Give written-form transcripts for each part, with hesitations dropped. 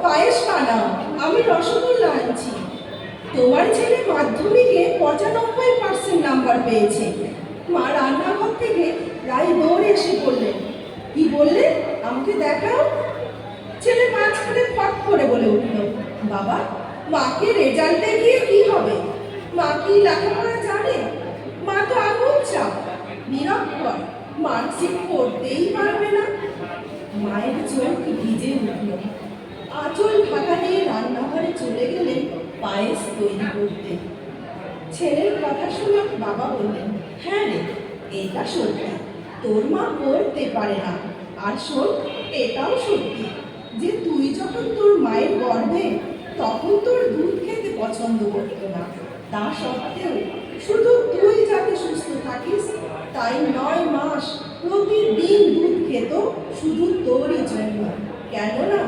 পায়েস বানাও, আমি রসগোল্লা আনছি। তোমার ছেলে মাধ্যমিকে 95% নাম্বার পেয়েছে। মা রান্নাঘর থেকে প্রায় দৌড়ে এসে বললেন, কি বললেন, আমাকে দেখাও। ছেলে মাঝখানে ফট করে বলে উঠল, বাবা, মাকে রেজাল্ট দেখিয়ে কি হবে? মা কি লেখাপড়া জানে? মা তো আঙুল চাপ, নিরক্ষর, মার্কশিট পড়তেই পারবে না। মায়ের চোখ ভিজে উঠল। আঁচল ঢাকা নিয়ে রান্নাঘরে চলে গেলেন পায়েস তৈরি করতে। ছেলের কথা শুনে বাবা বললেন, হ্যাঁ রে, এটা সত্যি, তোর মা পড়তে পারে না। আর শোন, এটাও সত্যি যে তুই যখন তোর মায়ের গর্ভে, তখন তোর দুধ খেতে পছন্দ করতো না। তা সত্ত্বেও শুধু তুই যাতে সুস্থ থাকিস, তাই 9 মাস প্রতিদিন দুধ খেত, শুধু তোরই জন্য। কেননা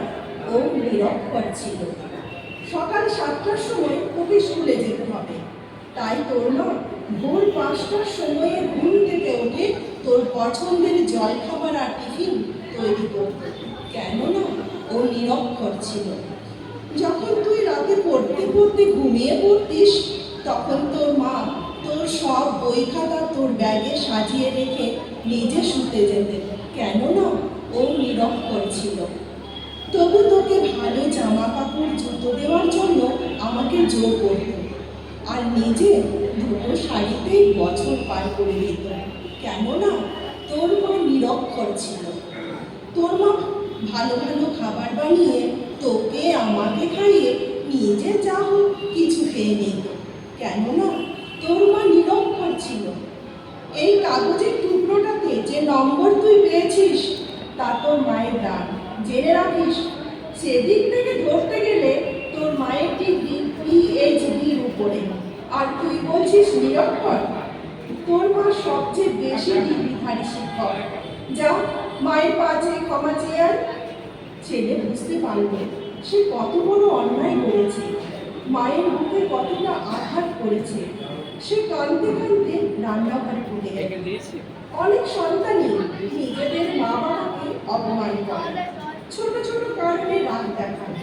ও নিরক্ষর ছিল। সকাল 7টার সময় ওকে স্কুলে যেতে হবে, তাই তোর মা ভোর 5টার সময়ে ঘুম থেকে উঠে তোর পছন্দের জলখাবার আর টিফিন তৈরি করত। কেননা ও নিরক্ষর ছিল। যখন তুই রাতে পড়তে পড়তে ঘুমিয়ে পড়তিস, তখন তোর মা তোর সব বই খাতা তোর ব্যাগে সাজিয়ে রেখে নিজে শুতে যেতেন। কেননা ও নিরক্ষর ছিল। তবু তোকে ভালো জামা কাপড় জুতো দেওয়ার জন্য আমাকে জোর করত, আর নিজে দুটো শাড়িতেই বছর পার করে দিত। কেননা তোর মা নিরক্ষর ছিল। তোর মা ভালো ভালো খাবার বানিয়ে তোকে আমাকে খাইয়ে নিজে যা হোক কিছু খেয়ে নিত। কেননা তোর মা নিরক্ষর ছিল। এই কাগজের টুকরোটাতে যে নম্বর তুই পেয়েছিস, তা তোর মায়ের দান, জেনে রাখিস। সেদিক থেকে ধরতে গেলে তোর মায়ের ডিগ্রি PhDর উপরে, আর তুই বলছিস নিরক্ষর। তোর মা সবচেয়ে বেশি ডিগ্রিধারী শিক্ষক। যা, মায়ের পাশে ক্ষমা চেয়ে আয়। ছেলে বুঝতে পারল সে কত বড় অন্যায় করেছে, মায়ের বুকে কতটা আঘাত করেছে। সে কাঁদতে কাঁদতে রান্নাঘরে ঢুকে গেল। অনেক সন্তানই নিজেদের মা বাবাকে অপমান করে, ছোট ছোট কারণে রাগ দেখায়,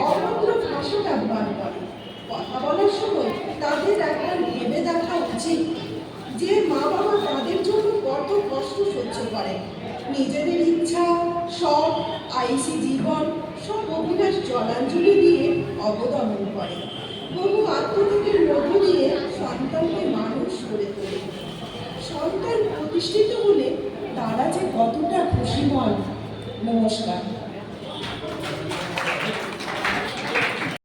অভদ্র ভাষা ব্যবহার করে। কথা বলার সময় তাদের একবার ভেবে দেখা উচিত যে মা বাবা তাদের জন্য কত কষ্ট সহ্য করে। নিজেদের ইচ্ছা, শখ, আইসি জীবন সব অভিলাষ জলাঞ্জলি দিয়ে অবদমন করে। বহু আত্মত্যাগের মধ্য দিয়ে সন্তানকে মানুষ করে তোলে। সন্তান প্রতিষ্ঠিত হলে তারা যে কতটা খুশি হন। নমস্কার।